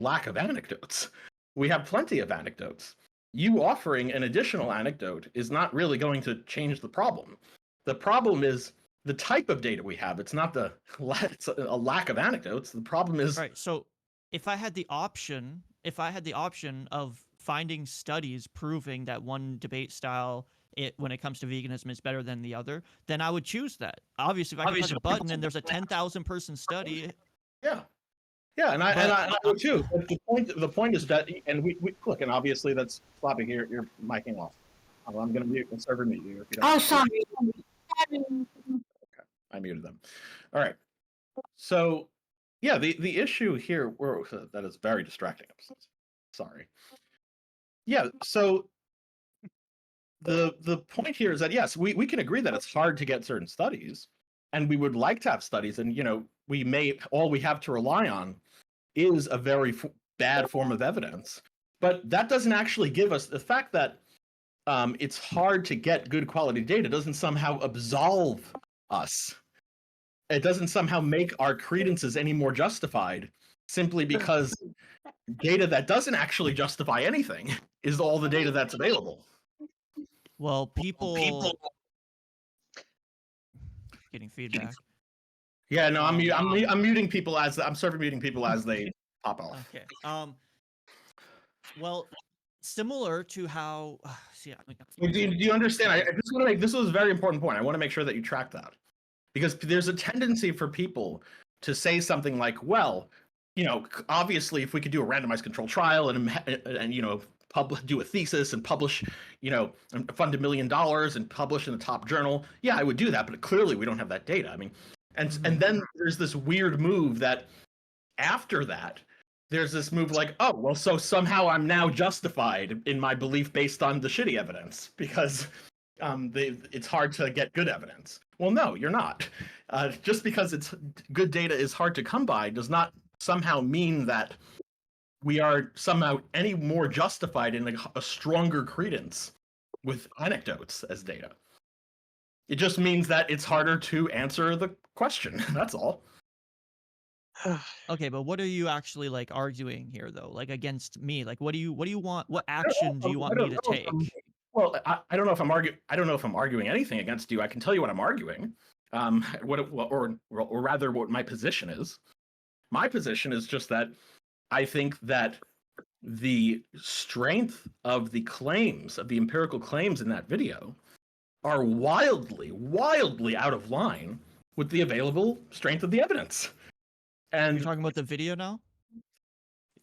lack of anecdotes. We have plenty of anecdotes. You offering an additional anecdote is not really going to change the problem. The problem is the type of data we have. It's not it's a lack of anecdotes. The problem is Right. So if I had the option of finding studies proving that one debate style when it comes to veganism is better than the other, then I would choose that. Obviously, if I can press a button and there's a 10,000 person study. Yeah. Yeah, and I would too. But the point is that, and we look, and obviously that's Floppy. You're miking off. I'm going to server mute you if you don't. Oh, sorry. Okay, I muted them. All right. So, yeah, the issue here, that is very distracting. I'm sorry. Yeah. So the point here is that yes, we can agree that it's hard to get certain studies, and we would like to have studies, and all we have to rely on is a very bad form of evidence. But that doesn't actually give us the fact that it's hard to get good quality data doesn't somehow absolve us. It doesn't somehow make our credences any more justified simply because data that doesn't actually justify anything is all the data that's available. Well, people getting feedback. Yeah, no, I'm muting people I'm server muting people as they pop off. Okay. Well, similar to how. Do you understand? I just want to make this was a very important point. I want to make sure that you track that, because there's a tendency for people to say something like, "Well, obviously, if we could do a randomized control trial and do a thesis and publish, and fund $1 million and publish in the top journal, yeah, I would do that. But clearly, we don't have that data. I mean, and then there's this weird move that after that, there's this move like, oh, well, so somehow I'm now justified in my belief based on the shitty evidence because it's hard to get good evidence. Well, no, you're not. Just because it's good data is hard to come by does not somehow mean that we are somehow any more justified in a stronger credence with anecdotes as data. It just means that it's harder to answer the question. That's all. Okay, but what are you actually arguing here, though? Against me? What do you want? What action do you want me to take? Well, I don't know if I'm arguing. I don't know if I'm arguing anything against you. I can tell you what I'm arguing. Or rather, what my position is. My position is just that I think that the strength of the claims, of the empirical claims in that video, are wildly, wildly out of line with the available strength of the evidence. And you're talking about the video now?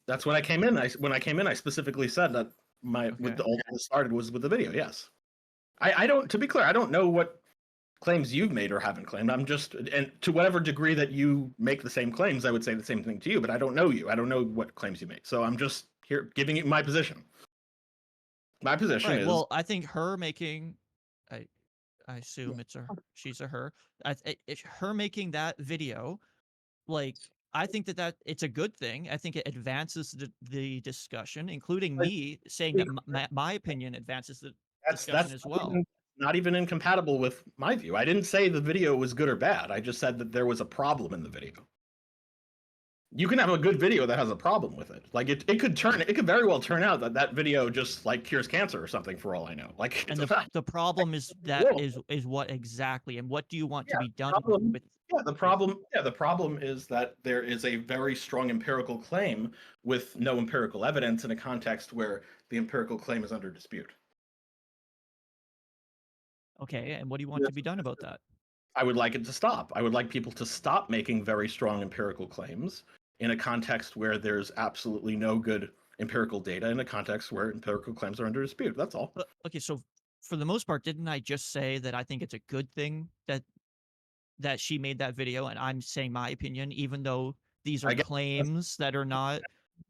That's when I came in. When I came in, I specifically said that all that started was with the video. Yes, I don't. To be clear, I don't know what claims you've made or haven't claimed. I'm just, and to whatever degree that you make the same claims, I would say the same thing to you. But I don't know you. I don't know what claims you make. So I'm just here giving you my position. My position is. Well, I think her making. I assume it's she's a her. It's her making that video. I think that it's a good thing. I think it advances the discussion, including me saying that my opinion advances the discussion as well. Not even incompatible with my view. I didn't say the video was good or bad. I just said that there was a problem in the video. You can have a good video that has a problem with it. It could very well turn out that video just cures cancer or something for all I know. And the problem is is what exactly, and what do you want to be done with? Yeah, the problem is that there is a very strong empirical claim with no empirical evidence in a context where the empirical claim is under dispute. Okay, and what do you want to be done about that? I would like it to stop. I would like people to stop making very strong empirical claims in a context where there's absolutely no good empirical data, in a context where empirical claims are under dispute. That's all. Okay, so for the most part, didn't I just say that I think it's a good thing that she made that video, and I'm saying my opinion, even though these are claims that are not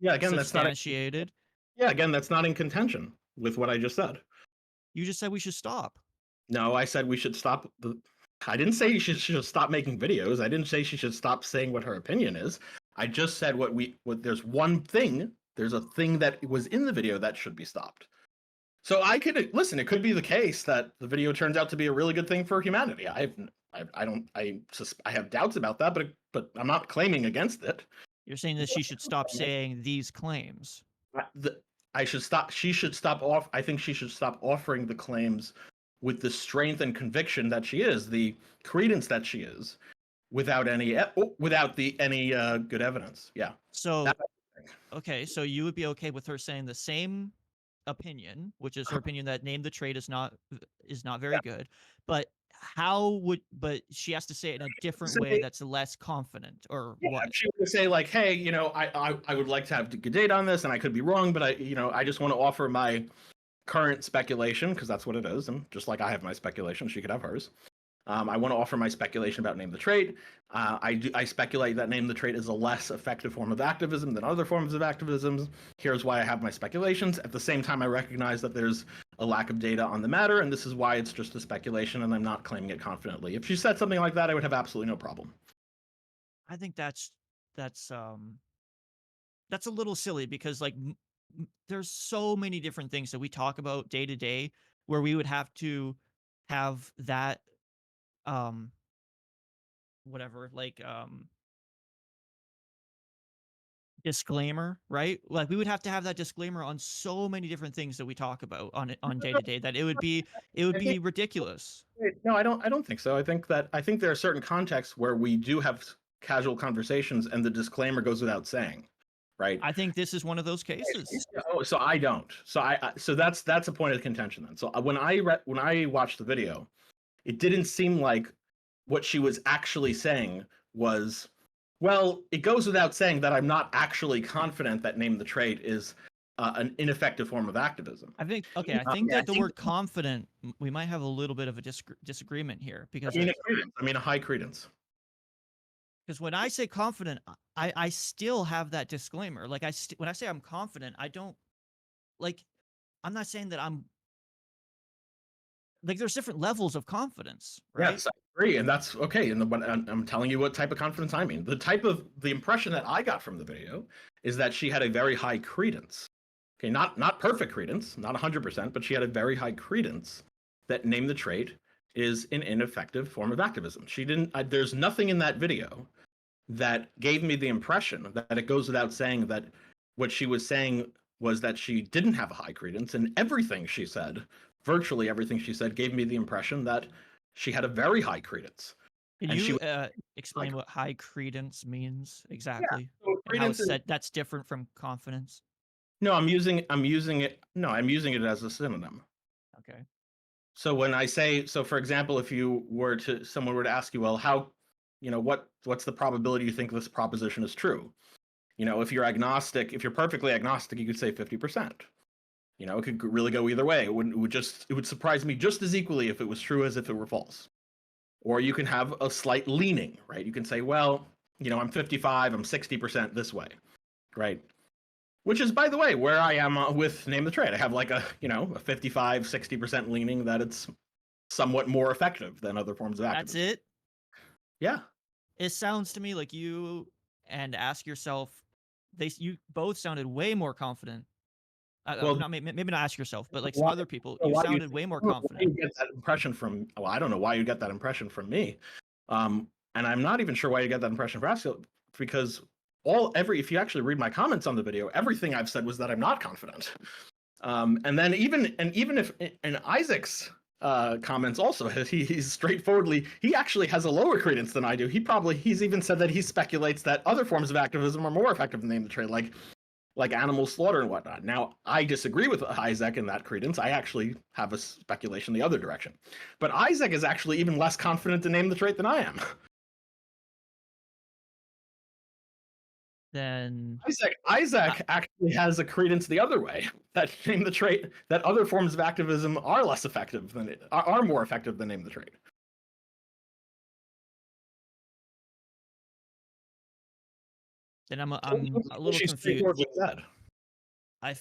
substantiated? That's not in contention with what I just said. You just said we should stop. No, I said we should stop. I didn't say she should stop making videos. I didn't say she should stop saying what her opinion is. I just said there's a thing that was in the video that should be stopped. So I could listen. It could be the case that the video turns out to be a really good thing for humanity. I have doubts about that, but I'm not claiming against it. You're saying that she should stop saying these claims. I should stop. She should stop off. I think she should stop offering the claims with the strength and conviction that she is, the credence that she is, without any good evidence. Yeah. So, okay, so you would be okay with her saying the same opinion, which is her opinion that name the trait is not very good, but but she has to say it in a different way that's less confident, or what? She would say like, hey, I would like to have good data on this, and I could be wrong, but I just want to offer my current speculation, because that's what it is, and just like I have my speculation, she could have hers. I want to offer my speculation about name the trait. I speculate that name the trait is a less effective form of activism than other forms of activism. Here's why I have my speculations. At the same time, I recognize that there's a lack of data on the matter, and this is why it's just a speculation, and I'm not claiming it confidently. If she said something like that, I would have absolutely no problem. I think that's a little silly, because like there's so many different things that we talk about day to day where we would have to have that whatever, like disclaimer, right? Like we would have to have that disclaimer on so many different things that we talk about on day to day, that it would be ridiculous. No, I don't think so. I think there are certain contexts where we do have casual conversations, and the disclaimer goes without saying, right? I think this is one of those cases. Oh, so I don't. So that's a point of contention then. So when I watched the video, it didn't seem like what she was actually saying was, well, it goes without saying that I'm not actually confident that name the trait is an ineffective form of activism. I think that the word confident, we might have a little bit of a disagreement here, because I mean a high credence. Because when I say confident, I still have that disclaimer. Like when I say I'm confident, I don't like. I'm not saying that I'm like. There's different levels of confidence, right? Yes, I agree, and that's okay. And I'm telling you what type of confidence I mean. The impression that I got from the video is that she had a very high credence. Okay, not perfect credence, not 100%, but she had a very high credence that name the trait is an ineffective form of activism. She didn't. There's nothing in that video that gave me the impression that it goes without saying that what she was saying was that she didn't have a high credence, and everything she said, virtually everything she said, gave me the impression that she had a very high credence. Can you explain what high credence means exactly? Yeah, so and how it's said that's different from confidence? No, I'm using it. No, I'm using it as a synonym. Okay. So when I say, so for example, if someone were to ask you, well, how, what's the probability you think this proposition is true? If you're agnostic, if you're perfectly agnostic, you could say 50%. It could really go either way. It would surprise me just as equally if it was true as if it were false. Or you can have a slight leaning, right? You can say, well, I'm 55, I'm 60% this way, right? Which is, by the way, where I am with name the trait. I have like a 55, 60% leaning that it's somewhat more effective than other forms of activism. That's it? Yeah. It sounds to me like you and Ask Yourself, you both sounded way more confident. Well, maybe not Ask Yourself, but like some other people, you sounded way more confident. You get that impression from? Well, I don't know why you get that impression from me, and I'm not even sure why you get that impression from Ask Yourself, because if you actually read my comments on the video, everything I've said was that I'm not confident. And then even if in Isaac's comments also, he's straightforwardly, he actually has a lower credence than I do. He's even said that he speculates that other forms of activism are more effective than name the trait, like animal slaughter and whatnot. Now, I disagree with Isaac in that credence. I actually have a speculation the other direction. But Isaac is actually even less confident to name the trait than I am. Then Isaac actually has a credence the other way, that name the trait, that other forms of activism are less effective are more effective than name the trait. Then I'm a little confused. I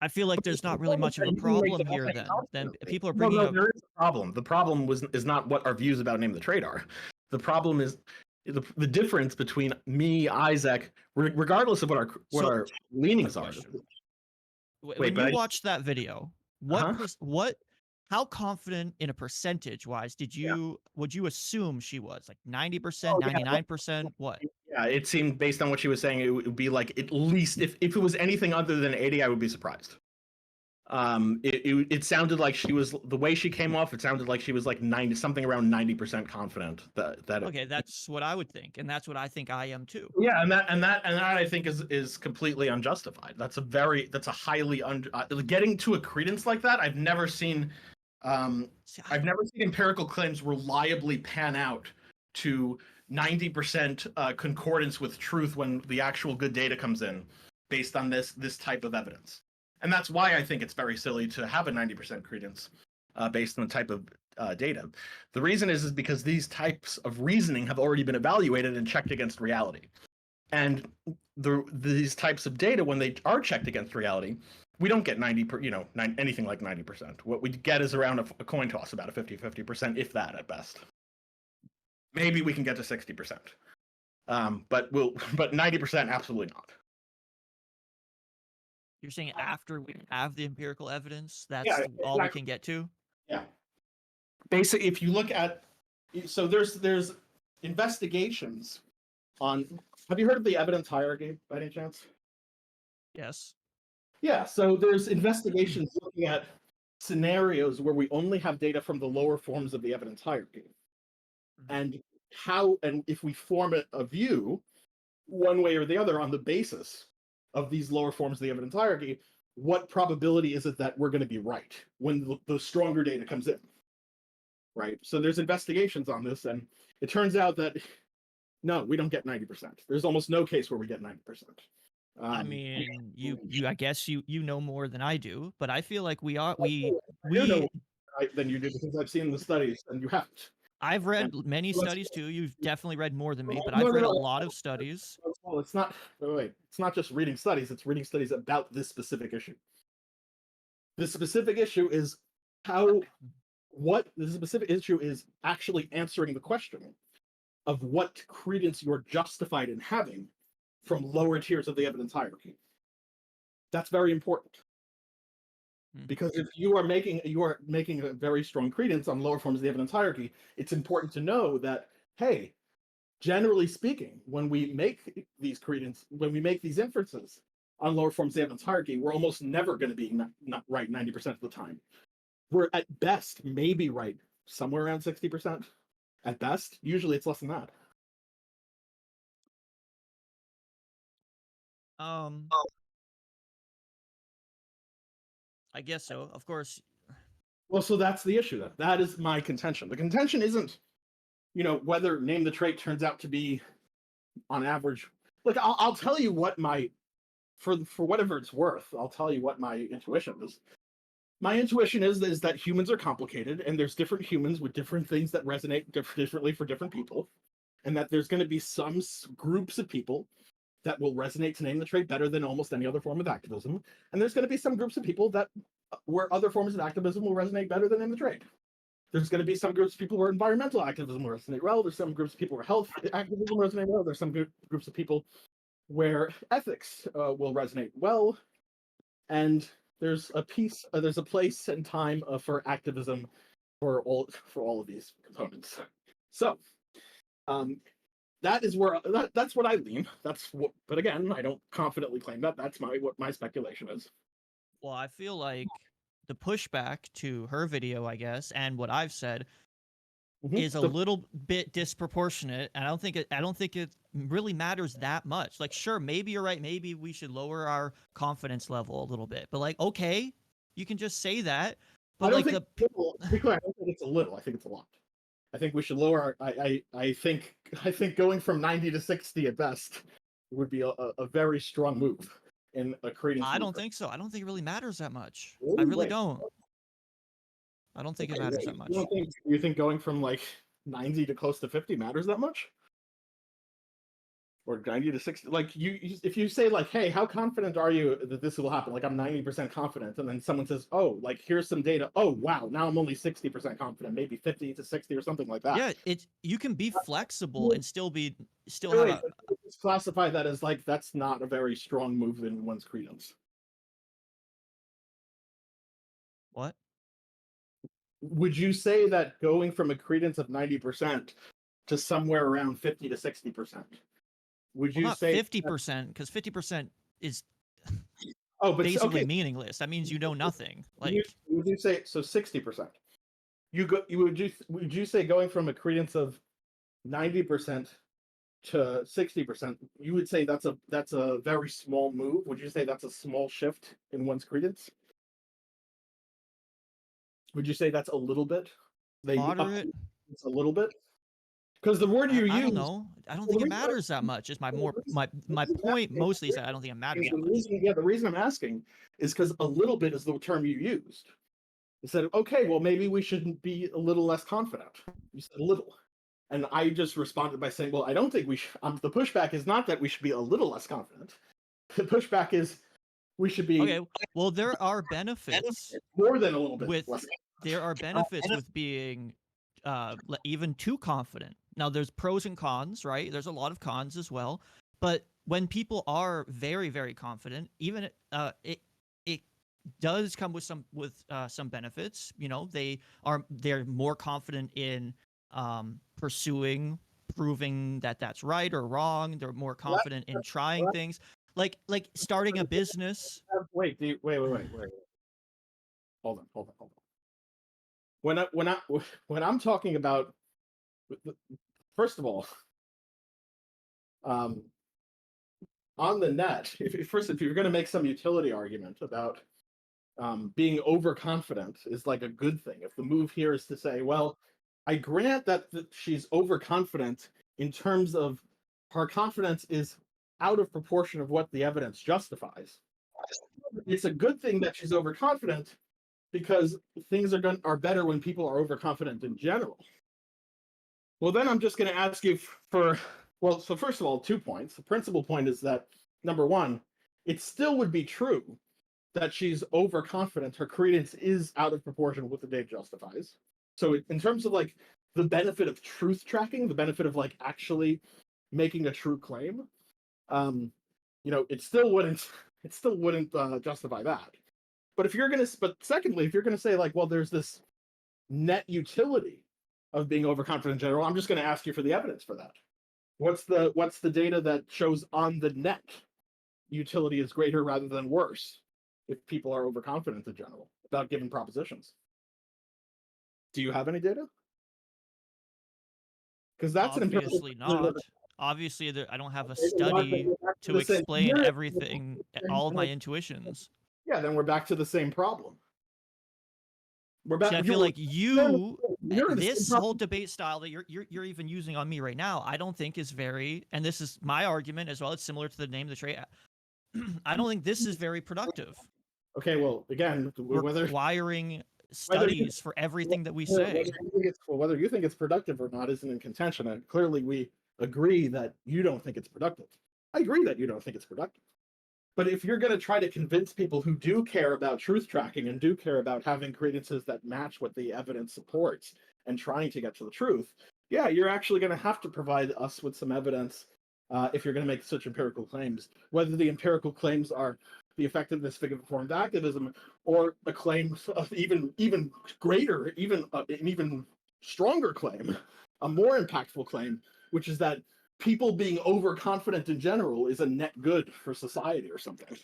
feel like there's not really much of a problem here. Then people are bringing up. There is a problem. The problem is not what our views about name the trait are. The problem is the difference between me, Isaac, regardless of what our leanings are. When you watched that video, how confident in a percentage wise would you assume she was? Like 90%, 99%? What? Yeah, it seemed based on what she was saying, it would be like at least if it was anything other than 80, I would be surprised. It sounded like she was the way she came off. It sounded like she was like 90 something around 90% confident that Okay, that's what I would think, and that's what I think I am too. yeah, and that I think is completely unjustified. That's a highly getting to a credence like that. I've never seen I've never seen empirical claims reliably pan out to 90% concordance with truth when the actual good data comes in based on this type of evidence. And that's why I think it's very silly to have a 90% credence based on the type of data. The reason is because these types of reasoning have already been evaluated and checked against reality. And these types of data, when they are checked against reality, we don't get anything like 90%. What we get is around a coin toss, about a 50-50%, if that at best. Maybe we can get to 60%. But 90% absolutely not. You're saying after we have the empirical evidence, that's Yeah, all we can get to? Yeah. Basically, if you look at, so there's investigations on, have you heard of the evidence hierarchy by any chance? Yes. Yeah, so there's investigations looking at scenarios where we only have data from the lower forms of the evidence hierarchy. And if we form a view, one way or the other, on the basis of these lower forms of the evidence hierarchy, what probability is it that we're going to be right when the stronger data comes in? Right? So there's investigations on this, and it turns out that no, we don't get 90%. There's almost no case where we get 90%. I mean, I guess you know more than I do, but I feel like we I do know than you do because I've seen the studies and you haven't. I've read many studies too. You've definitely read more than me, but I've read a lot of studies. Well, it's not. Wait, it's not just reading studies. It's reading studies about this specific issue. This specific issue is this specific issue is actually answering the question of what credence you're justified in having from lower tiers of the evidence hierarchy. That's very important. Because if you are making a very strong credence on lower forms of the evidence hierarchy, it's important to know that, hey, generally speaking, when we make these inferences on lower forms of the evidence hierarchy, we're almost never going to be not right 90% of the time. We're at best maybe right somewhere around 60%. At best, usually it's less than that. I guess so. Of course. Well, so that's the issue then. That is my contention. The contention isn't, whether name the trait turns out to be on average. Look, I'll tell you what for whatever it's worth, I'll tell you what my intuition is. My intuition is that humans are complicated and there's different humans with different things that resonate differently for different people. And that there's going to be some groups of people that will resonate to name the trait better than almost any other form of activism. And there's going to be some groups of people where other forms of activism will resonate better than name the trait. There's going to be some groups of people where environmental activism will resonate well. There's some groups of people where health activism will resonate well. There's some groups of people where ethics will resonate well. And there's a place and time for activism for all of these components. So, that is where that's what I lean. But again, I don't confidently claim that. That's what my speculation is. Well, I feel like the pushback to her video, I guess, and what I've said is a little bit disproportionate. And I don't think it really matters that much. Like, sure, maybe you're right. Maybe we should lower our confidence level a little bit. But like, okay, you can just say that. But to be clear, I don't think it's a little. I think it's a lot. I think we should lower our. I think going from 90 to 60 at best would be a very strong move in a credence. I don't think so. I don't think it really matters that much. Really? I really don't. I don't think it matters that much. You think going from like 90 to close to 50 matters that much? Or 90 to 60? Like if you say like, hey, how confident are you that this will happen? Like I'm 90% confident, and then someone says, oh, like here's some data. Oh wow, now I'm only 60% confident, maybe 50 to 60 or something like that. Yeah, you can be flexible and still classify that as like that's not a very strong move in one's credence. What? Would you say that going from a credence of 90% to somewhere around 50 to 60% would Well, you not say 50%, because 50% is oh, but basically okay, meaningless. That means you know nothing. would Like, you say so 60%? Would you say going from a credence of 90% to 60%, you would say that's a very small move? Would you say that's a small shift in one's credence? Would you say that's a little bit? moderate. It's a little bit? Because the word you I don't use, know. I don't well, think the it reason matters that much. Is my point mostly is that I don't think it matters that much. the reason I'm asking is because a little bit is the term you used. You said, okay, well, maybe we shouldn't be a little less confident. You said a little. And I just responded by saying, well, I don't think we should. The pushback is not that we should be a little less confident. The pushback is we should be Okay. Well, there are benefits more than a little bit with less. there are benefits with being even too confident. Now, there's pros and cons, right? There's a lot of cons as well. But when people are very, very confident, even it does come with some benefits. You know, they're more confident in pursuing, proving that that's right or wrong. They're more confident in trying things, like starting a business. Wait, wait. Hold on. When I'm talking about, first of all, on the net, if you're going to make some utility argument about being overconfident is like a good thing. If the move here is to say, well, I grant that she's overconfident in terms of her confidence is out of proportion of what the evidence justifies. It's a good thing that she's overconfident because things are better when people are overconfident in general. Well, then I'm just going to ask you so first of all, 2 points. The principal point is that, number one, it still would be true that she's overconfident. Her credence is out of proportion with what the data justifies. So in terms of like the benefit of truth tracking, the benefit of like actually making a true claim, it still wouldn't justify that. But secondly, if you're gonna say like, well, there's this net utility of being overconfident in general, I'm just gonna ask you for the evidence for that. What's the data that shows on the net utility is greater rather than worse if people are overconfident in general about given propositions? Do you have any data? Because that's Obviously not. Obviously, I don't have a study to explain everything, all of my intuitions. Yeah, then we're back to the same problem. See, I feel like this whole debate style that you're even using on me right now, I don't think is very, and this is my argument as well. It's similar to the name of the trait. I don't think this is very productive. Okay, well, again, requiring studies for everything that we say. Whether you think it's productive or not isn't in contention. And clearly, we agree that you don't think it's productive. I agree that you don't think it's productive. But if you're going to try to convince people who do care about truth tracking and do care about having credences that match what the evidence supports and trying to get to the truth, yeah, you're actually going to have to provide us with some evidence if you're going to make such empirical claims, whether the empirical claims are the effectiveness of informed activism or a claim of even greater, an even stronger claim, a more impactful claim, which is that people being overconfident in general is a net good for society or something.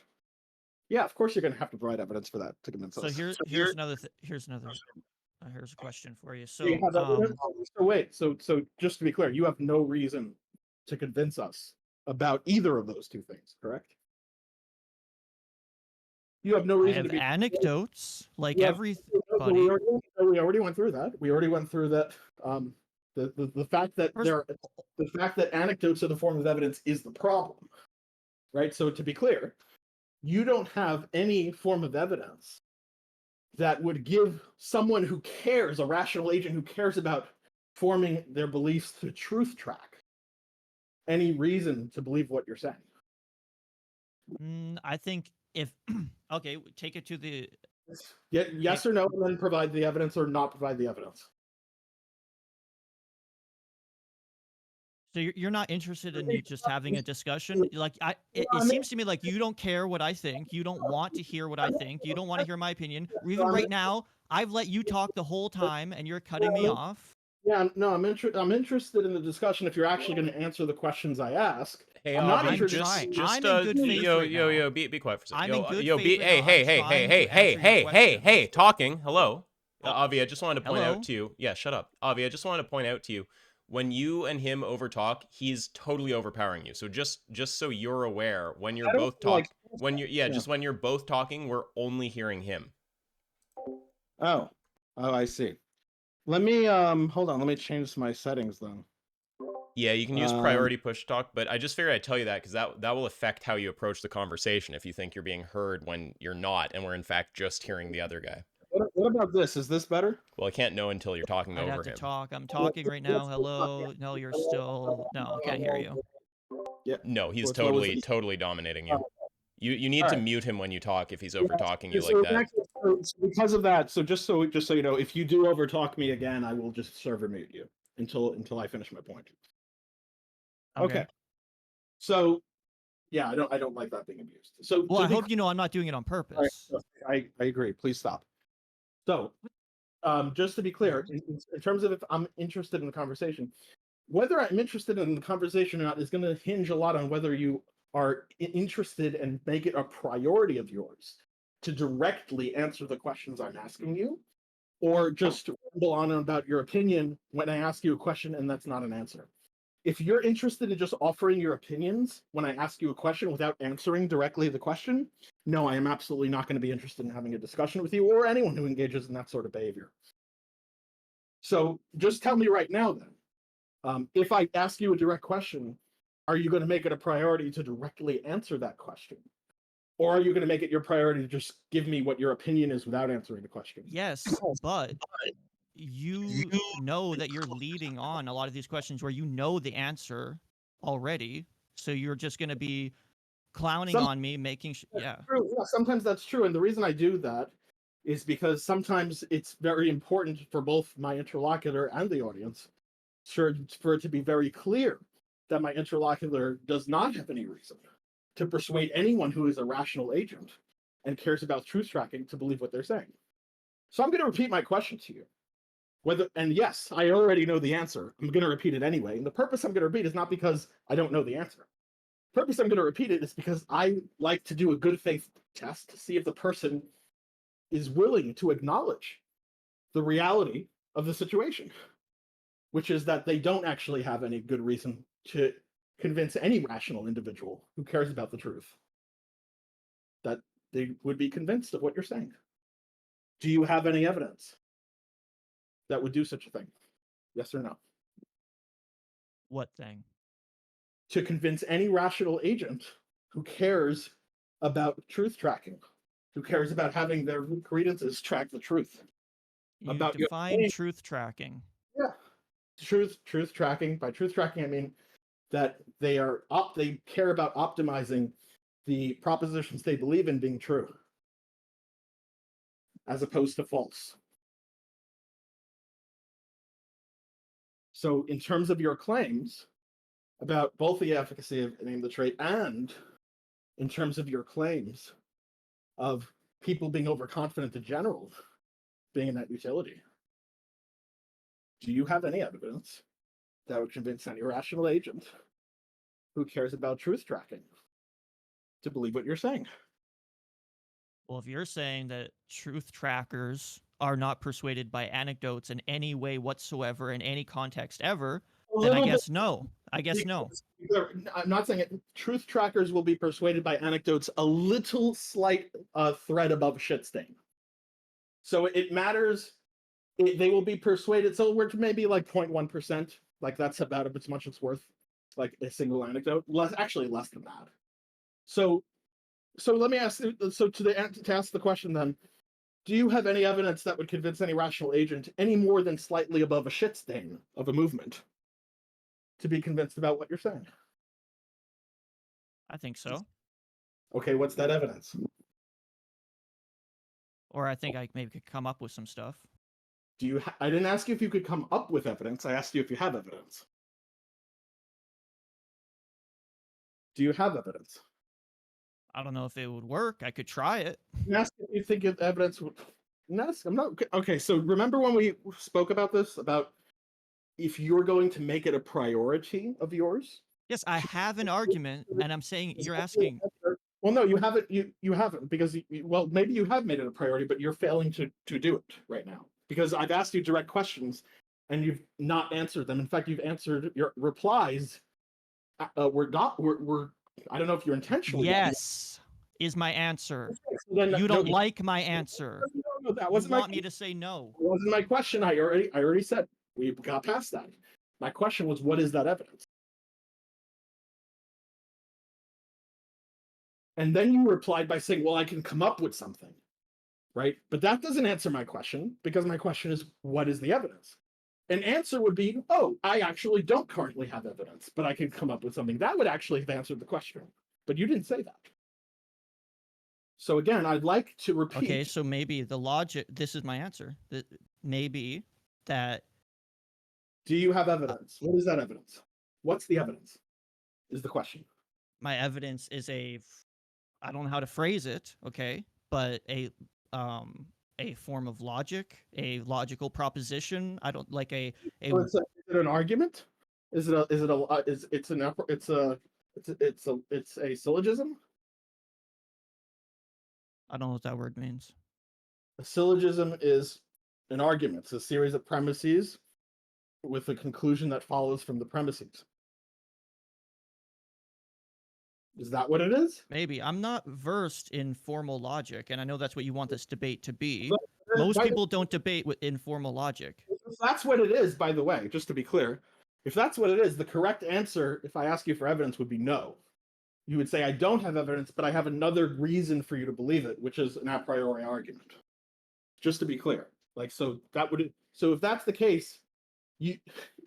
Yeah, of course you're going to have to provide evidence for that to convince us. So here's a question for you. So so just to be clear, you have no reason to convince us about either of those two things, correct? You have no reason to be anecdotes like everybody. We already went through that. We already went through that. The fact that anecdotes are the form of evidence is the problem, right? So to be clear, you don't have any form of evidence that would give someone who cares, a rational agent who cares about forming their beliefs to truth track, any reason to believe what you're saying. I think if okay, take it to the yes or no, and then provide the evidence or not provide the evidence. So you're not interested in just having a discussion? Like it seems to me like you don't care what I think. You don't want to hear what I think. You don't want to hear my opinion. Even right now, I've let you talk the whole time, and you're cutting me off. Yeah, no, I'm interested in the discussion if you're actually going to answer the questions I ask. Hey, I'm not Avi, interested. I'm in good faith right now. be quiet for a second. I'm in good Yo, faith be, right now. I'm trying to answer your questions. talking. Hello, Oh, Avi. I just wanted to point hello? out to you. Yeah, shut up, Avi. I just wanted to point out to you when you and him overtalk, he's totally overpowering you. So just so you're aware, when you're I don't both like. just when you're both talking, we're only hearing him. Oh, I see. Let me hold on. Let me change my settings then. Yeah, you can use priority push talk, but I just figured I'd tell you that because that will affect how you approach the conversation if you think you're being heard when you're not, and we're in fact just hearing the other guy. What about this? Is this better? Well, I can't know until you're talking I'd over have to him. talk. I'm talking right now. Hello? No, you're still... No, can't hear you. Yeah. No, he's What was it? totally dominating you. You need to mute him when you talk if he's over talking you So like that. because of that, so just so you know, if you do overtalk me again, I will just server mute you until I finish my point. Okay. So yeah, I don't like that being abused. So Well, I hope you know I'm not doing it on purpose. I agree. Please stop. So just to be clear, in terms of if I'm interested in the conversation, whether I'm interested in the conversation or not is going to hinge a lot on whether you are interested and make it a priority of yours to directly answer the questions I'm asking you, or just ramble on about your opinion when I ask you a question and that's not an answer. If you're interested in just offering your opinions when I ask you a question without answering directly the question, no, I am absolutely not going to be interested in having a discussion with you or anyone who engages in that sort of behavior. So just tell me right now then, if I ask you a direct question, are you going to make it a priority to directly answer that question? Or are you going to make it your priority to just give me what your opinion is without answering the question? Yes, but you know that you're leading on a lot of these questions where you know the answer already. So you're just going to be clowning on me, making yeah. True. Yeah, sometimes that's true. And the reason I do that is because sometimes it's very important for both my interlocutor and the audience for it to be very clear that my interlocutor does not have any reason to persuade anyone who is a rational agent and cares about truth tracking to believe what they're saying. So I'm going to repeat my question to you. And yes, I already know the answer. I'm going to repeat it anyway. And the purpose I'm going to repeat is not because I don't know the answer. The purpose I'm going to repeat it is because I like to do a good faith test to see if the person is willing to acknowledge the reality of the situation, which is that they don't actually have any good reason to convince any rational individual who cares about the truth that they would be convinced of what you're saying. Do you have any evidence that would do such a thing? Yes or no? What thing? To convince any rational agent who cares about truth tracking, who cares about having their credences track the truth. You About define truth tracking. Yeah. Truth tracking. By truth tracking, I mean that they care about optimizing the propositions they believe in being true, as opposed to false. So in terms of your claims about both the efficacy of name the trait and in terms of your claims of people being overconfident in general being in that utility, do you have any evidence that would convince any rational agent who cares about truth tracking to believe what you're saying? Well, if you're saying that truth trackers are not persuaded by anecdotes in any way whatsoever in any context ever, then I guess no. I guess no. I'm not saying it. Truth trackers will be persuaded by anecdotes a little slight thread above shit stain. So it matters. They will be persuaded. So we're maybe like 0.1%. Like that's about as much as it's worth. Like a single anecdote. Actually less than that. So let me ask. So to ask the question then, do you have any evidence that would convince any rational agent any more than slightly above a shit stain of a movement to be convinced about what you're saying? I think so. Okay, what's that evidence? Or I think I maybe could come up with some stuff. I didn't ask you if you could come up with evidence. I asked you if you have evidence. Do you have evidence? I don't know if it would work. I could try it. I asked if you think evidence would. I'm not. Okay, so remember when we spoke about this, about if you're going to make it a priority of yours Yes, I have an argument, and I'm saying you're asking. Well, no, you haven't. You haven't because well, maybe you have made it a priority, but you're failing to do it right now because I've asked you direct questions and you've not answered them. In fact, you've answered your replies. Were not were I don't know if you're intentionally. Yes, is my answer. So then, You no, don't like my answer. no, that You wasn't my want me to say no. That wasn't my question. I already said we got past that. My question was, what is that evidence? And then you replied by saying, well, I can come up with something, right? But that doesn't answer my question because my question is, what is the evidence? An answer would be, oh, I actually don't currently have evidence, but I can come up with something. That would actually have answered the question. But you didn't say that. So again, I'd like to repeat. Okay, so maybe the logic, this is my answer. That maybe that. Do you have evidence? What is that evidence? What's the evidence? Is the question. My evidence is I don't know how to phrase it, okay, but a form of logic, a logical proposition. I don't like a So is it an argument? Is it a syllogism? I don't know what that word means. A syllogism is an argument. It's a series of premises with a conclusion that follows from the premises. Is that what it is? Maybe. I'm not versed in formal logic, and I know that's what you want this debate to be. But, Most people don't debate with informal logic. If that's what it is, by the way, just to be clear, if that's what it is, the correct answer, if I ask you for evidence, would be no. You would say, I don't have evidence, but I have another reason for you to believe it, which is an a priori argument. Just to be clear. So if that's the case, it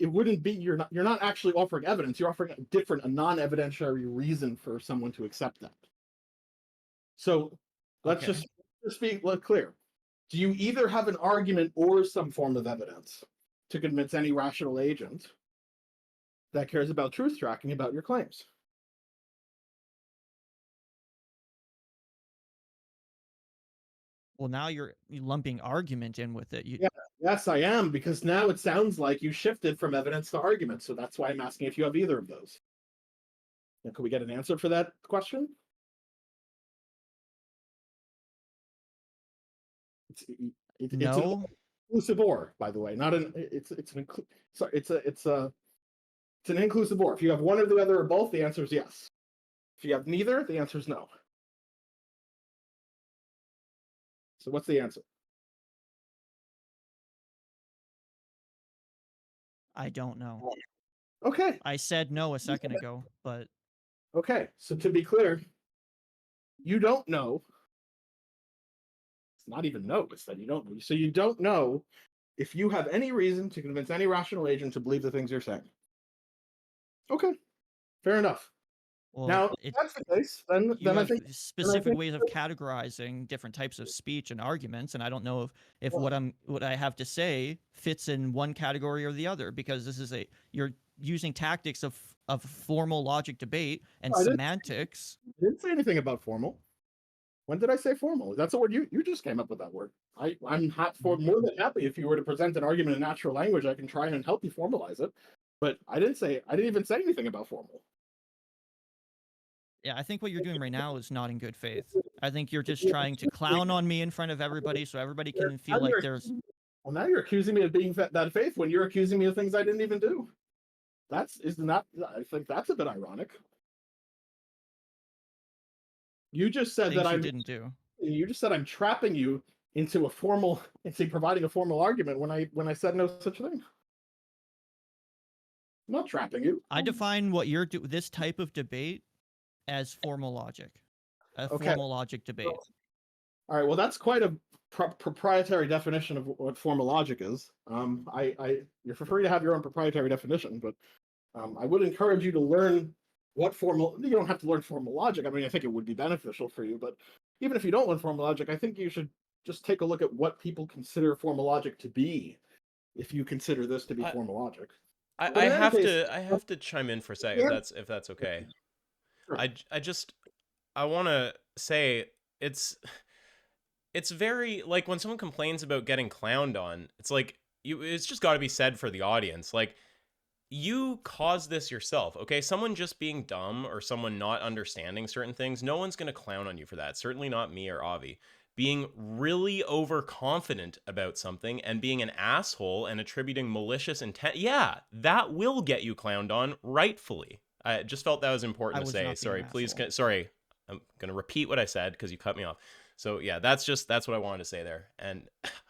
wouldn't be, you're not actually offering evidence, you're offering a non-evidentiary reason for someone to accept that. So let's just be clear. Do you either have an argument or some form of evidence to convince any rational agent that cares about truth tracking about your claims? Well, now you're lumping argument in with it. Yes, I am, because now it sounds like you shifted from evidence to argument. So that's why I'm asking if you have either of those. Now, can we get an answer for that question? It's No. an inclusive or, by the way, not an. It's an inclusive or. If you have one or the other or both, the answer is yes. If you have neither, the answer is no. So what's the answer? I don't know. Okay. I said no a second ago, but Okay. So to be clear, you don't know. It's not even no, it's that you don't know. So you don't know if you have any reason to convince any rational agent to believe the things you're saying. Okay. Fair enough. well, Now, if that's the case, then you I have think specific ways of categorizing different types of speech and arguments, and I don't know if Well- what I have to say fits in one category or the other, because this is you're using tactics of formal logic debate and No, I didn't- semantics. I didn't say anything about formal. When did I say formal? That's a word you just came up with that word. I'm more than happy if you were to present an argument in natural language, I can try and help you formalize it. But I didn't even say anything about formal. Yeah, I think what you're doing right now is not in good faith. I think you're just trying to clown on me in front of everybody so everybody can feel like there's. Well, now you're accusing me of being that faith when you're accusing me of things I didn't even do. I think that's a bit ironic. You just said that I didn't do. You just said I'm trapping you into providing a formal argument when I said no such thing. I'm not trapping you. I define what you're this type of debate as formal logic, formal logic debate. All right. Well, that's quite a proprietary definition of what formal logic is. You're free to have your own proprietary definition, but I would encourage you to learn what formal. You don't have to learn formal logic. I mean, I think it would be beneficial for you, but even if you don't learn formal logic, I think you should just take a look at what people consider formal logic to be. If you consider this to be formal logic, I have to chime in for a second if that's okay. Sure. I want to say it's very, like, when someone complains about getting clowned on, it's like it's just got to be said for the audience. Like, you caused this yourself, okay? Someone just being dumb or someone not understanding certain things, no one's going to clown on you for that. Certainly not me or Avi. Being really overconfident about something and being an asshole and attributing malicious intent, yeah, that will get you clowned on rightfully. I just felt that was important to say. Sorry, please. Sorry, I'm going to repeat what I said because you cut me off. So yeah, that's what I wanted to say there. And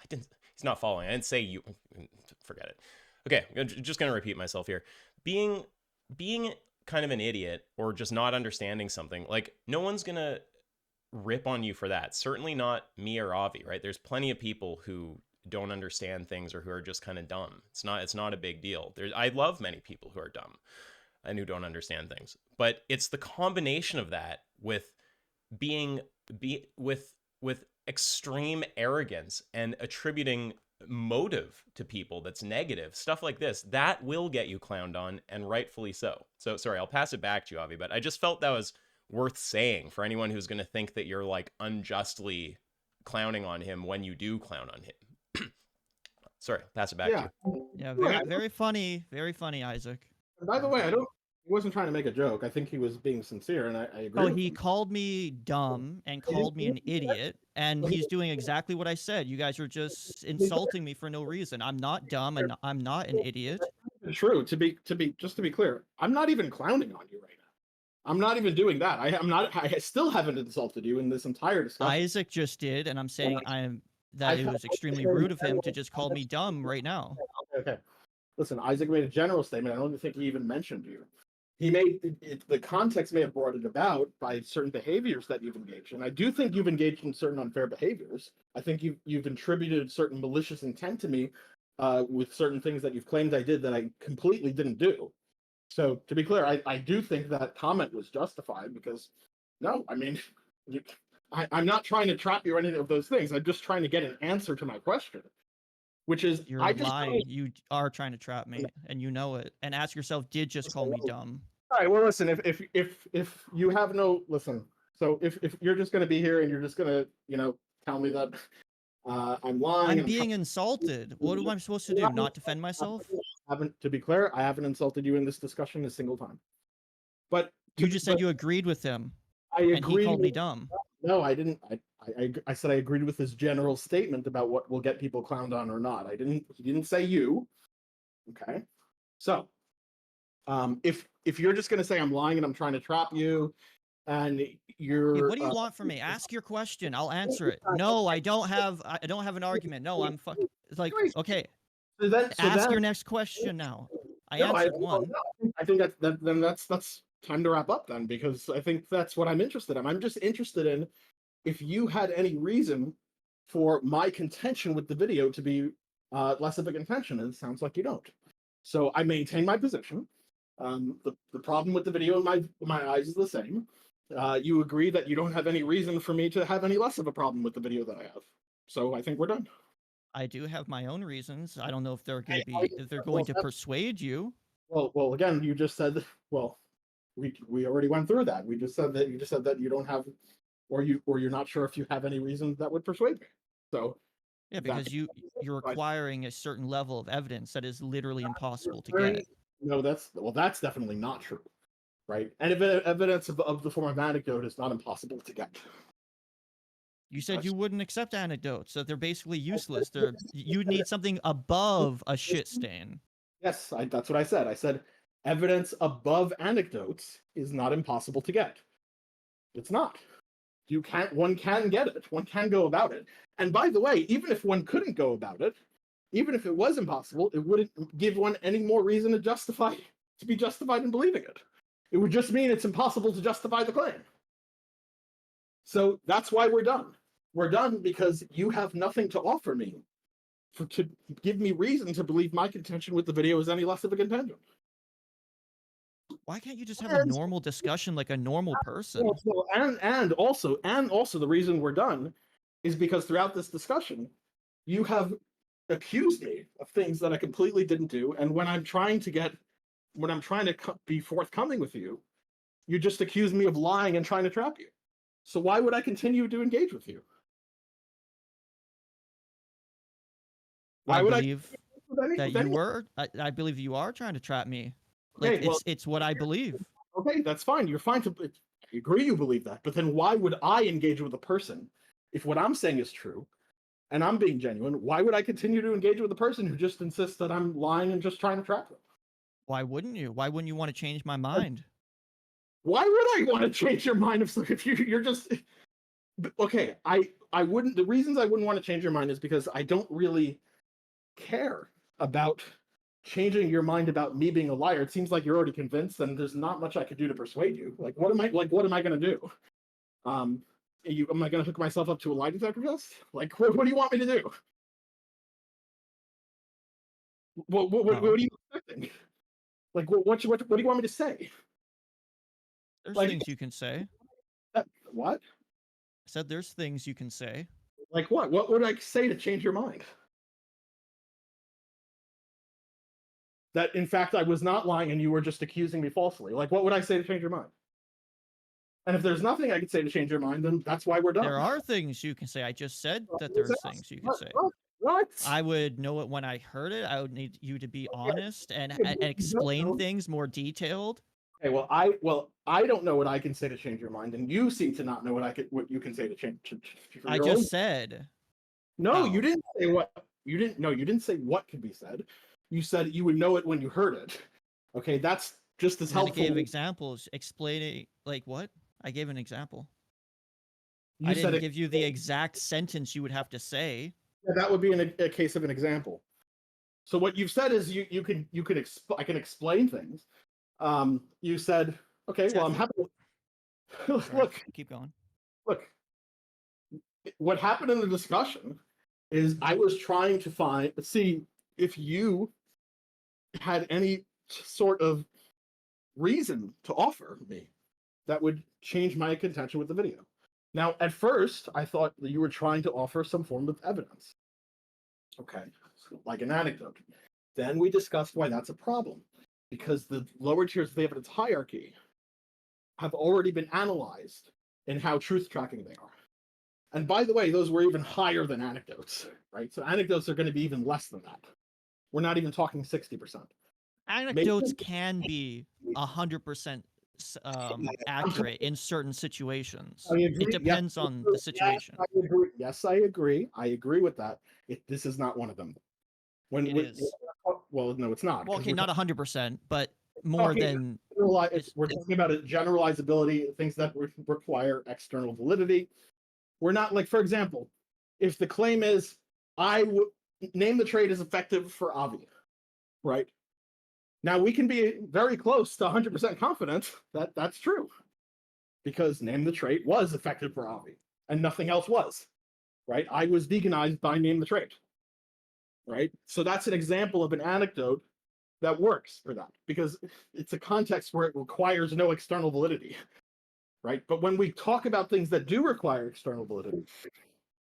he's not following. I didn't say you. Forget it. Okay, I'm just going to repeat myself here. Being kind of an idiot or just not understanding something, like, no one's going to rip on you for that. Certainly not me or Avi, right? There's plenty of people who don't understand things or who are just kind of dumb. It's not a big deal. I love many people who are dumb and who don't understand things. But it's the combination of that with with extreme arrogance and attributing motive to people that's negative, stuff like this, that will get you clowned on, and rightfully so. So sorry, I'll pass it back to you, Avi, but I just felt that was worth saying for anyone who's going to think that you're like unjustly clowning on him when you do clown on him. Sorry, pass it back to you. Yeah, very funny, Isaac. And by the way, he wasn't trying to make a joke. I think he was being sincere, and I agree. Oh, he called me dumb and called me an idiot, and he's doing exactly what I said. You guys are just insulting me for no reason. I'm not dumb, and I'm not an idiot. True. To be clear, I'm not even clowning on you right now. I'm not even doing that. I still haven't insulted you in this entire discussion. Isaac just did, and I'm saying that it was extremely rude of him to just call me dumb right now. Okay. Listen, Isaac made a general statement. I don't even think he even mentioned you. He made the context may have brought it about by certain behaviors that you've engaged in. I do think you've engaged in certain unfair behaviors. I think you've attributed certain malicious intent to me with certain things that you've claimed I did that I completely didn't do. So to be clear, I do think that comment was justified because, no, I mean, I'm not trying to trap you or any of those things. I'm just trying to get an answer to my question. Which is, you're lying. You are trying to trap me, and you know it. And ask yourself, did just call me dumb? All right. Well, listen. If you have no listen, so if you're just going to be here and you're just going to tell me that I'm lying, I'm being insulted. What am I supposed to do? Not defend myself? To be clear, I haven't insulted you in this discussion a single time. But you just said you agreed with him. I agreed. And he called me dumb. No, I didn't. I said I agreed with his general statement about what will get people clowned on or not. He didn't say you. Okay. So, if you're just gonna say I'm lying and I'm trying to trap you, and you're what do you want from me? Ask your question. I'll answer it. No, I don't have an argument. No, I'm fucking. It's like, okay. Ask your next question now. I answered one. I think that's time to wrap up then, because I think that's what I'm interested in. I'm just interested in if you had any reason for my contention with the video to be less of a contention, and it sounds like you don't. So I maintain my position. The problem with the video in my eyes is the same. You agree that you don't have any reason for me to have any less of a problem with the video that I have. So I think we're done. I do have my own reasons. I don't know if they're going to persuade you. Well, again, you just said, well, we already went through that. You just said that you don't have, or you're not sure if you have any reason that would persuade me. So yeah, because you're requiring a certain level of evidence that is literally impossible to get. No, that's definitely not true, right? And evidence of the form of anecdote is not impossible to get. You said you wouldn't accept anecdotes, that they're basically useless. You'd need something above a shit stain. Yes, that's what I said. I said evidence above anecdotes is not impossible to get. It's not. One can get it. One can go about it. And by the way, even if one couldn't go about it, even if it was impossible, it wouldn't give one any more reason to be justified in believing it. It would just mean it's impossible to justify the claim. So that's why we're done. We're done because you have nothing to offer me to give me reason to believe my contention with the video is any less of a contention. Why can't you just have a normal discussion like a normal person? And also the reason we're done is because throughout this discussion, you have accused me of things that I completely didn't do, and when I'm trying to be forthcoming with you, you just accuse me of lying and trying to trap you. So why would I continue to engage with you? Why would I? that you were. I believe you are trying to trap me. Like Okay, well, it's what I believe. okay, that's fine. You're fine to I agree you believe that, but then why would I engage with a person if what I'm saying is true and I'm being genuine? Why would I continue to engage with a person who just insists that I'm lying and just trying to trap them? Why wouldn't you? Why wouldn't you want to change my mind? Why would I want to change your mind if you're just okay? I wouldn't. The reasons I wouldn't want to change your mind is because I don't really care about changing your mind about me being a liar. It seems like you're already convinced, and there's not much I could do to persuade you. Like, what am I going to do? Am I going to hook myself up to a lie detector test? Like, what do you want me to do? What are you expecting? Like, what do you want me to say? There's Like, things you can say. What? I said there's things you can say. Like what? What would I say to change your mind? That in fact I was not lying and you were just accusing me falsely. Like, what would I say to change your mind? And if there's nothing I could say to change your mind, then that's why we're done. There are things you can say. I just said that there's things you can say. What? I would know it when I heard it. I would need you to be honest and explain things more detailed. Okay, well, I don't know what I can say to change your mind, and you seem to not know what you can say to change. I just said. No, you didn't say what. You didn't. No, you didn't say what could be said. You said you would know it when you heard it. Okay, that's just as helpful. I gave examples explaining like what? I gave an example. I didn't give you the exact sentence you would have to say. Yeah, that would be a case of an example. So what you've said is I can explain things. You said, okay, well, I'm happy. Look, keep going. Look, what happened in the discussion is I was trying to see if you had any sort of reason to offer me that would change my contention with the video. Now, at first, I thought that you were trying to offer some form of evidence. Okay, so like an anecdote. Then we discussed why that's a problem. Because the lower tiers of the evidence hierarchy have already been analyzed in how truth tracking they are. And by the way, those were even higher than anecdotes, right? So anecdotes are going to be even less than that. We're not even talking 60%. Anecdotes can be 100% accurate in certain situations. It depends on the situation. Yes, I agree. I agree with that. This is not one of them. It is. Well, no, it's not. Well, okay, not 100%, but more than... We're talking about generalizability, things that require external validity. We're not like, for example, if the claim is, name the trait is effective for Avi, right? Now, we can be very close to 100% confident that that's true, because name the trait was effective for Avi, and nothing else was, right? I was veganized by name the trait, right? So that's an example of an anecdote that works for that, because it's a context where it requires no external validity, right? But when we talk about things that do require external validity,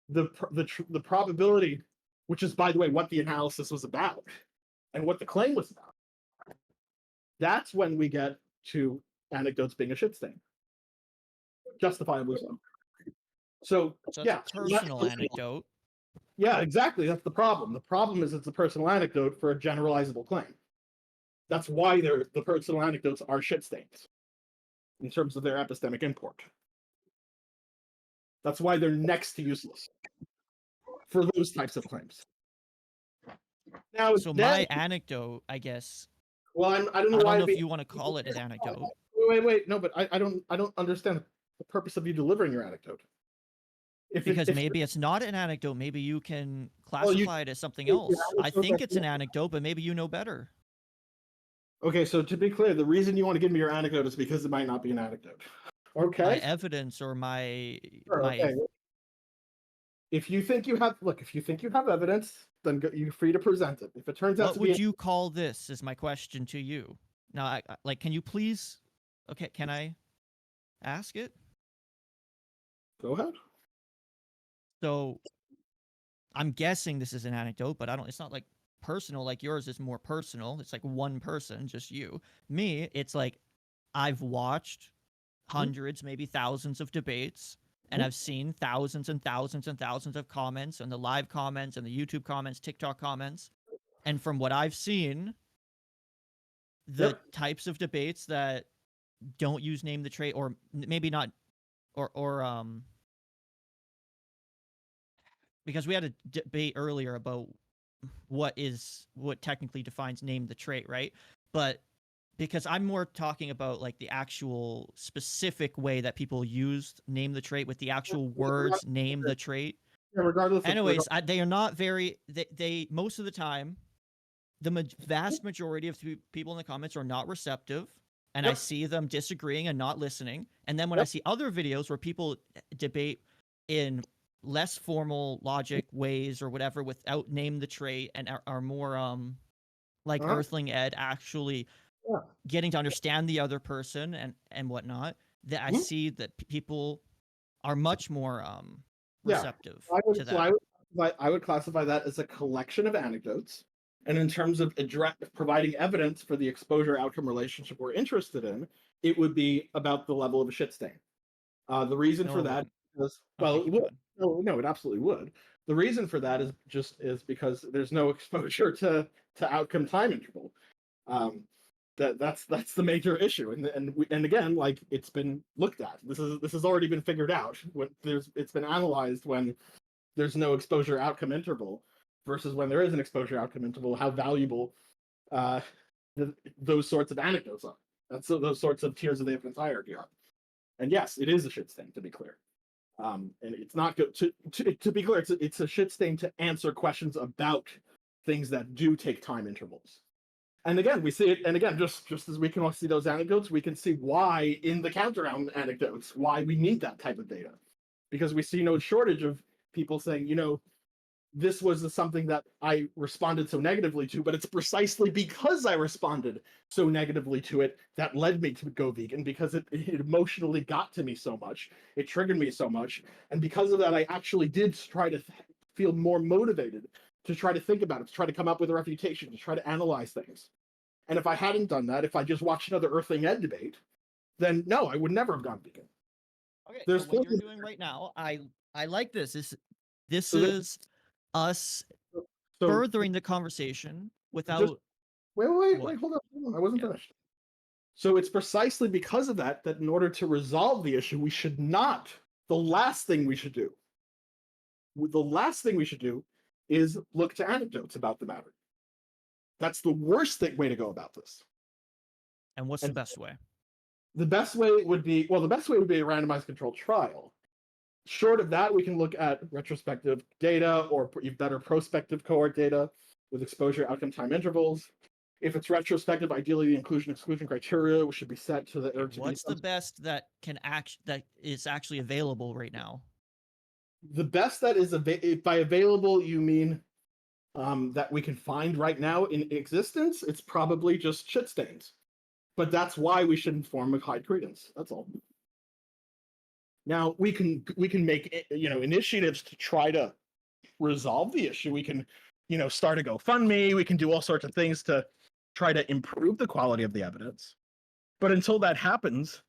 the probability, which is, by the way, what the analysis was about and what the claim was about, that's when we get to anecdotes being a shit stain. Justifiably so. So yeah, a personal anecdote. Yeah, exactly. That's the problem. The problem is it's a personal anecdote for a generalizable claim. That's why the personal anecdotes are shit stains in terms of their epistemic import. That's why they're next to useless for those types of claims. Now, so my anecdote, I guess. Well, I don't know why. I don't know if you want to call it an anecdote. Wait. No, but I don't understand the purpose of you delivering your anecdote. Because maybe it's not an anecdote. Maybe you can classify it as something else. I think it's an anecdote, but maybe you know better. Okay, so to be clear, the reason you want to give me your anecdote is because it might not be an anecdote. Okay. My evidence or my. Okay. If you think you have evidence, then you're free to present it. If it turns out what would you call this? Is my question to you. Now, can you please? Okay, can I ask it? Go ahead. So, I'm guessing this is an anecdote, but it's not like personal. Like yours is more personal. It's like one person, just you. Me, it's like I've watched hundreds, maybe thousands of debates, and I've seen thousands and thousands and thousands of comments, and the live comments, and the YouTube comments, TikTok comments, And from what I've seen, the types of debates that don't use name the trait, or maybe not, or because we had a debate earlier about what technically defines name the trait, right? But because I'm more talking about like the actual specific way that people use name the trait with the actual words name the trait. Yeah, regardless. Anyways, they are not very. They most of the time, the vast majority of people in the comments are not receptive, and I see them disagreeing and not listening. And then when I see other videos where people debate in less formal logic ways or whatever without name the trait and are more like Earthling Ed actually getting to understand the other person and whatnot, that I see that people are much more receptive to that. I would classify that as a collection of anecdotes. And in terms of providing evidence for the exposure outcome relationship we're interested in, it would be about the level of a shit stain. The reason for that is, well, no, it absolutely would. The reason for that is because there's no exposure to outcome time interval. That's the major issue, and again, like, it's been looked at. This has already been figured out. It's been analyzed when there's no exposure outcome interval versus when there is an exposure outcome interval, how valuable those sorts of anecdotes are. That's those sorts of tiers of the evidence hierarchy are. And yes, it is a shit stain, to be clear. And it's not good to be clear. It's a shit stain to answer questions about things that do take time intervals. And again, we see it. And again, just as we can all see those anecdotes, we can see why in the counter anecdotes why we need that type of data, because we see no shortage of people saying, this was something that I responded so negatively to, but it's precisely because I responded so negatively to it that led me to go vegan, because it emotionally got to me so much, it triggered me so much, and because of that, I actually did try to feel more motivated to try to think about it, to try to come up with a refutation, to try to analyze things. And if I hadn't done that, if I just watched another Earthling Ed debate, then no, I would never have gone vegan. Okay, so what you're doing right now, I like this. This is us furthering the conversation without. Wait, hold on. I wasn't finished. So it's precisely because of that in order to resolve the issue, we should not. The last thing we should do is look to anecdotes about the matter. That's the worst way to go about this. And what's the best way? The best way would be a randomized controlled trial. Short of that, we can look at retrospective data or better prospective cohort data with exposure outcome time intervals. If it's retrospective, ideally the inclusion-exclusion criteria should be set to the. What's the best that is actually available right now? The best that is by available, you mean that we can find right now in existence? It's probably just shit stains, but that's why we should inform of high credence. That's all. Now we can make initiatives to try to resolve the issue. We can start a GoFundMe. We can do all sorts of things to try to improve the quality of the evidence. But until that happens,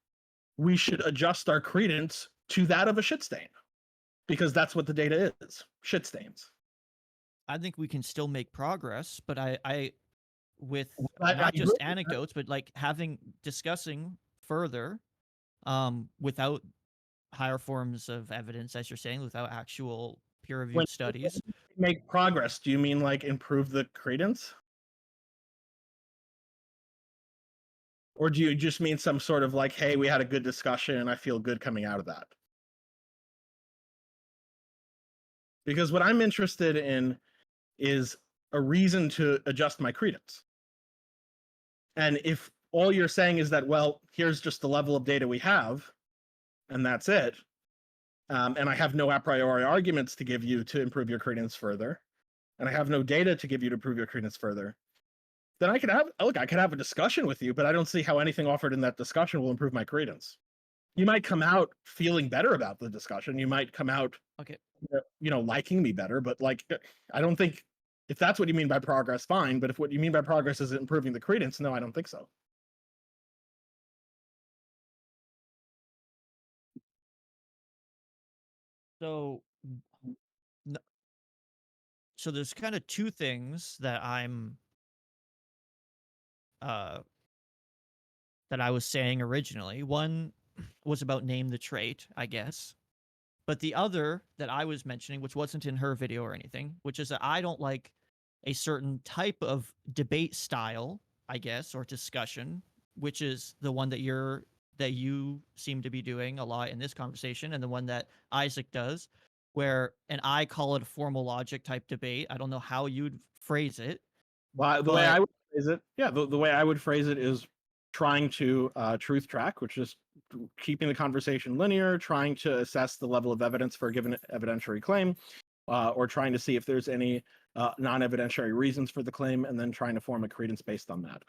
we should adjust our credence to that of a shit stain, because that's what the data is: shit stains. I think we can still make progress, but I not just anecdotes, but like discussing further, without higher forms of evidence, as you're saying, without actual peer-reviewed studies. Make progress, do you mean like improve the credence? Or do you just mean some sort of like, hey, we had a good discussion and I feel good coming out of that? Because what I'm interested in is a reason to adjust my credence. And if all you're saying is that, well, here's just the level of data we have, and that's it, and I have no a priori arguments to give you to improve your credence further, and I have no data to give you to prove your credence further, then I could have a discussion with you, but I don't see how anything offered in that discussion will improve my credence. You might come out feeling better about the discussion. You might come out, liking me better, but like, I don't think, if that's what you mean by progress, fine. But if what you mean by progress is improving the credence, no, I don't think so. So so there's kind of two things that I'm that I was saying originally. One was about name the trait, I guess. But the other that I was mentioning, which wasn't in her video or anything, which is that I don't like a certain type of debate style, I guess, or discussion, which is the one that you seem to be doing a lot in this conversation, and the one that Isaac does, and I call it a formal logic type debate. I don't know how you'd phrase it. Well, the way I would phrase it, the way I would phrase it is trying to truth track, which is keeping the conversation linear, trying to assess the level of evidence for a given evidentiary claim, or trying to see if there's any non-evidentiary reasons for the claim, and then trying to form a credence based on that.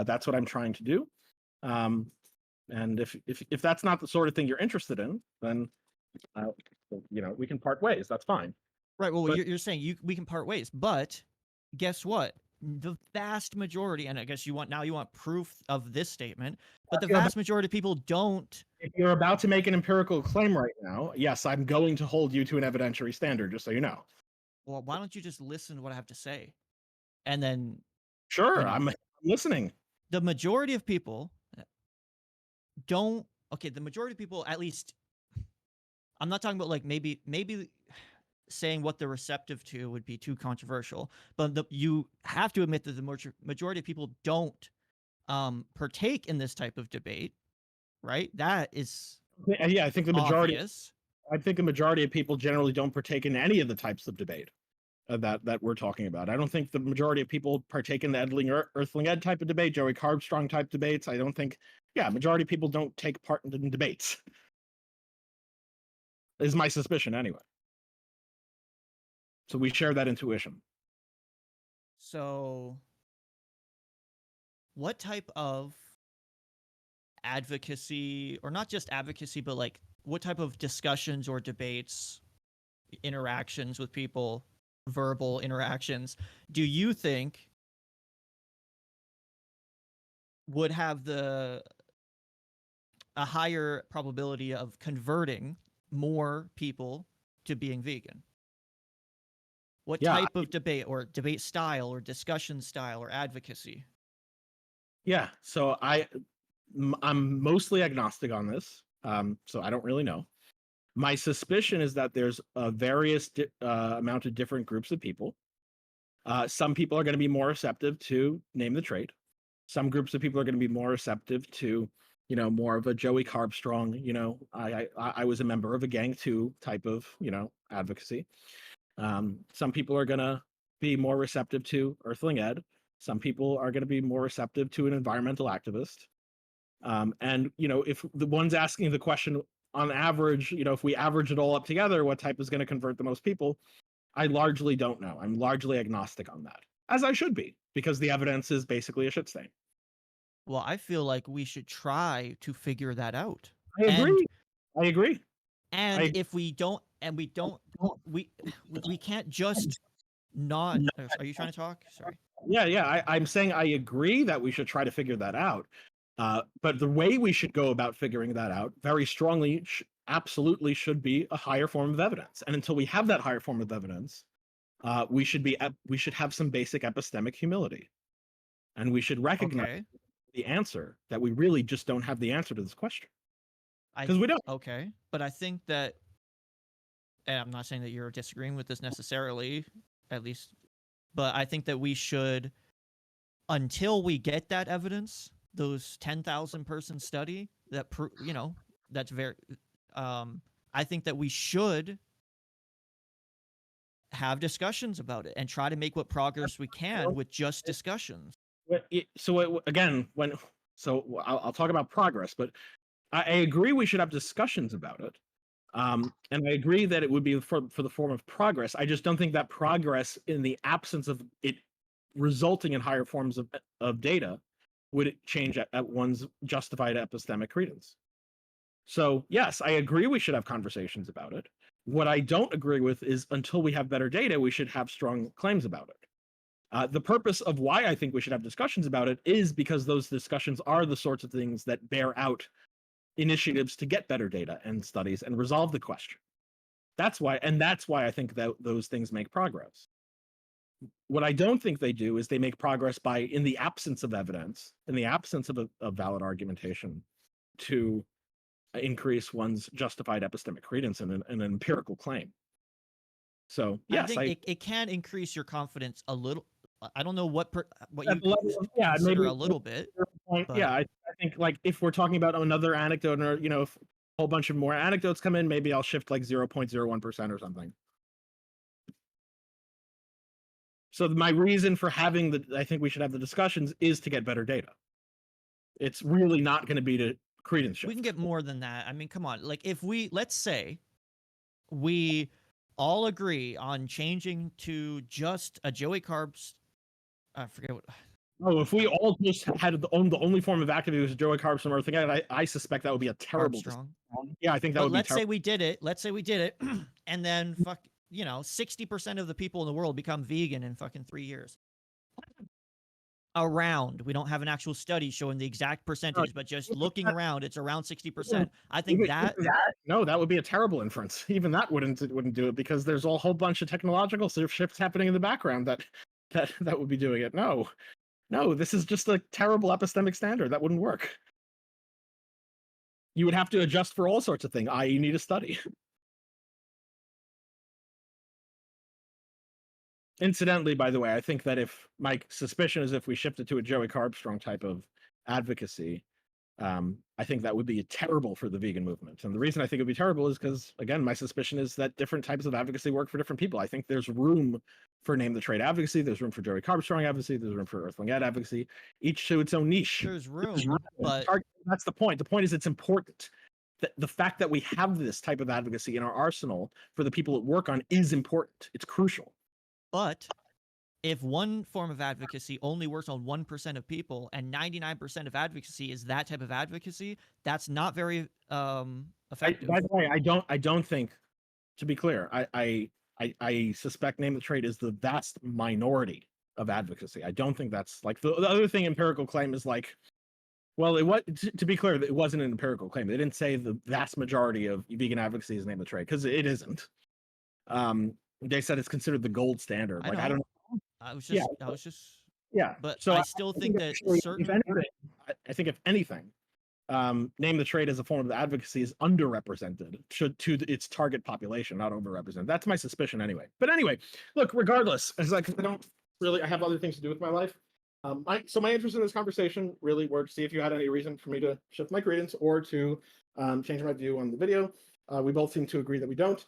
That's what I'm trying to do. And if that's not the sort of thing you're interested in, then we can part ways. That's fine. Right. Well, you're saying we can part ways, but guess what? The vast majority, and I guess you want proof of this statement, but the vast majority of people don't. If you're about to make an empirical claim right now, yes, I'm going to hold you to an evidentiary standard, just so you know. Well, why don't you just listen to what I have to say? And then Sure, I'm listening. The majority of people don't. Okay, the majority of people, at least, I'm not talking about like maybe saying what they're receptive to would be too controversial, but you have to admit that the majority of people don't partake in this type of debate, right? That is I think the majority. Obvious. I think the majority of people generally don't partake in any of the types of debate that we're talking about. I don't think the majority of people partake in the Earthling Ed type of debate, Joey Carbstrong type debates. I don't think, majority of people don't take part in debates. Is my suspicion anyway. So we share that intuition. So what type of advocacy, or not just advocacy, but like what type of discussions or debates, interactions with people, verbal interactions, do you think would have a higher probability of converting more people to being vegan? What type of debate, or debate style, or discussion style, or advocacy? Yeah, so I'm mostly agnostic on this, so I don't really know. My suspicion is that there's a various amount of different groups of people. Some people are going to be more receptive to name the trait. Some groups of people are going to be more receptive to, more of a Joey Carbstrong, I was a member of a gang too type of, advocacy. Some people are going to be more receptive to Earthling Ed. Some people are going to be more receptive to an environmental activist. And, if the one's asking the question on average, if we average it all up together, what type is going to convert the most people? I largely don't know. I'm largely agnostic on that, as I should be, because the evidence is basically a shit stain. Well, I feel like we should try to figure that out. I agree. And if we don't, we can't just not. Are you trying to talk? Sorry. Yeah. I'm saying I agree that we should try to figure that out. But the way we should go about figuring that out very strongly absolutely should be a higher form of evidence. And until we have that higher form of evidence, we should have some basic epistemic humility. And we should recognize the answer, that we really just don't have the answer to this question. Because we don't. Okay. But I think that, and I'm not saying that you're disagreeing with this necessarily, at least, but I think that we should, until we get that evidence, those 10,000 person study that, that's very, I think that we should have discussions about it and try to make what progress we can with just discussions. I'll talk about progress, but I agree we should have discussions about it. And I agree that it would be for the form of progress. I just don't think that progress, in the absence of it resulting in higher forms of data, would change at one's justified epistemic credence. So yes, I agree we should have conversations about it. What I don't agree with is, until we have better data, we should have strong claims about it. The purpose of why I think we should have discussions about it is because those discussions are the sorts of things that bear out initiatives to get better data and studies and resolve the question. That's why I think that those things make progress. What I don't think they do is they make progress by, in the absence of evidence, in the absence of a valid argumentation, to increase one's justified epistemic credence in an empirical claim. So yes, I think it can increase your confidence a little. I don't know what you at the level of- yeah, consider maybe a little bit. point. but- Yeah, I think like if we're talking about another anecdote, or if a whole bunch of more anecdotes come in, maybe I'll shift like 0.01% or something. So my reason for having I think we should have the discussions is to get better data. It's really not going to be to credence shift. We can get more than that. I mean, come on. Like, if let's say we all agree on changing to just a Joey Carbs, I forget what. Oh, if we all just had the only form of activity was Joey Carbs from Earth again, I suspect that would be a terrible. Armstrong. Yeah, I think that would be. Let's say we did it. Let's say we did it, and then 60% of the people in the world become vegan in fucking 3 years. Around, we don't have an actual study showing the exact percentage, but just looking around, it's around 60%. I think that no, that would be a terrible inference. Even that wouldn't do it, because there's a whole bunch of technological shifts happening in the background that would be doing it. No, this is just a terrible epistemic standard. That wouldn't work. You would have to adjust for all sorts of things, i.e. you need a study. Incidentally, by the way, I think that if my suspicion is if we shifted to a Joey Carbstrong type of advocacy, I think that would be terrible for the vegan movement. And the reason I think it would be terrible is because, again, my suspicion is that different types of advocacy work for different people. I think there's room for name the trade advocacy, there's room for Joey Carbstrong advocacy, there's room for Earthling Ed advocacy, each to its own niche. there's room, but that's the point. The point is it's important. The fact that we have this type of advocacy in our arsenal for the people that work on is important. It's crucial. But if one form of advocacy only works on 1% of people, and 99% of advocacy is that type of advocacy, that's not very effective. By the way, I don't think, to be clear, I suspect name the trade is the vast minority of advocacy. I don't think that's like the other thing. Empirical claim is like, well, to be clear, it wasn't an empirical claim. They didn't say the vast majority of vegan advocacy is name the trade, because it isn't. They said it's considered the gold standard. Like, I don't know. I was just yeah. But so I still think that actually, certain. if anything, name the trade as a form of advocacy is underrepresented to its target population, not overrepresented. That's my suspicion anyway. But anyway, look, regardless, it's like I have other things to do with my life. So my interest in this conversation really were to see if you had any reason for me to shift my credence or to change my view on the video. We both seem to agree that we don't.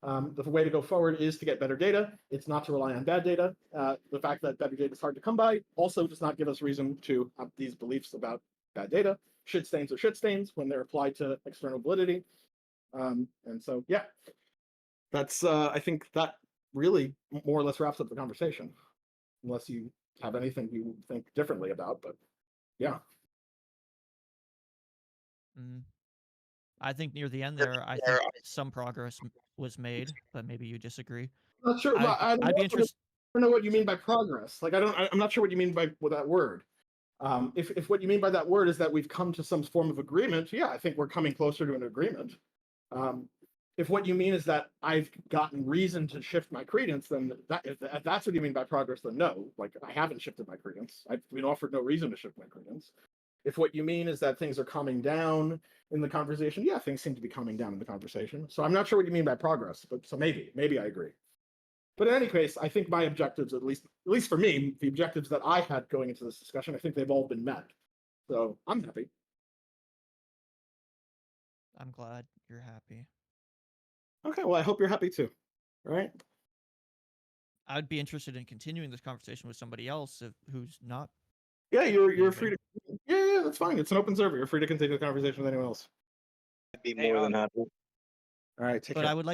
The way to go forward is to get better data. It's not to rely on bad data. The fact that better data is hard to come by also does not give us reason to have these beliefs about bad data. Shit stains are shit stains when they're applied to external validity. And so, yeah, that's, I think that really more or less wraps up the conversation, unless you have anything you think differently about, but yeah. I think near the end there, I think some progress was made, but maybe you disagree. Not sure. I'd be interested. I don't know what you mean by progress. Like, I'm not sure what you mean with that word. If what you mean by that word is that we've come to some form of agreement, yeah, I think we're coming closer to an agreement. If what you mean is that I've gotten reason to shift my credence, then if that's what you mean by progress, then no, like I haven't shifted my credence. I've been offered no reason to shift my credence. If what you mean is that things are calming down in the conversation, yeah, things seem to be calming down in the conversation. So I'm not sure what you mean by progress, but so maybe I agree. But in any case, I think my objectives, at least for me, the objectives that I had going into this discussion, I think they've all been met. So I'm happy. I'm glad you're happy. Okay, well, I hope you're happy too. All right. I'd be interested in continuing this conversation with somebody else who's not. Yeah, you're free to. Yeah, that's fine. It's an open server. You're free to continue the conversation with anyone else. I'd be more than happy. All right, take care. But I would like